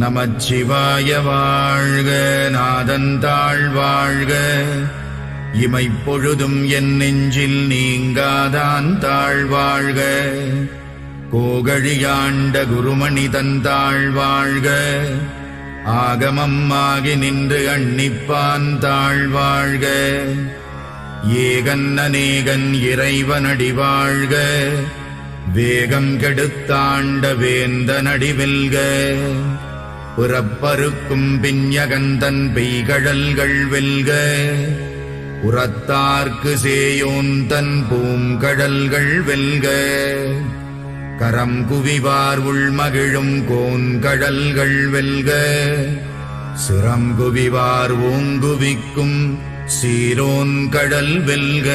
நமச்சிவாய வாழ்க. நாதந்தாள் வாழ்க. இமைப்பொழுதும் என் நெஞ்சில் நீங்காதான் தாழ்வாழ்க. கோகழியாண்ட குருமணி தந்தாள் வாழ்க. ஆகமம் ஆகி நின்று அன்னிப்பான் தாழ்வாழ்க. ஏகன் அநேகன் இறைவனடி வாழ்க. வேகம் கெடுத்தாண்ட வேந்தனடி வெல்க. புறப்பருக்கும் பிஞகந்தன் பெய்கழல்கள் வெல்க. உரத்தார்க்கு சேயோந்தன் பூங்கடல்கள் வெல்க. கரம் குவிவார் உள்மகிழும் கோன்கடல்கள் வெல்க. சிரம் குவிவார் ஓங்குவிக்கும் சீரோன் கடல் வெல்க.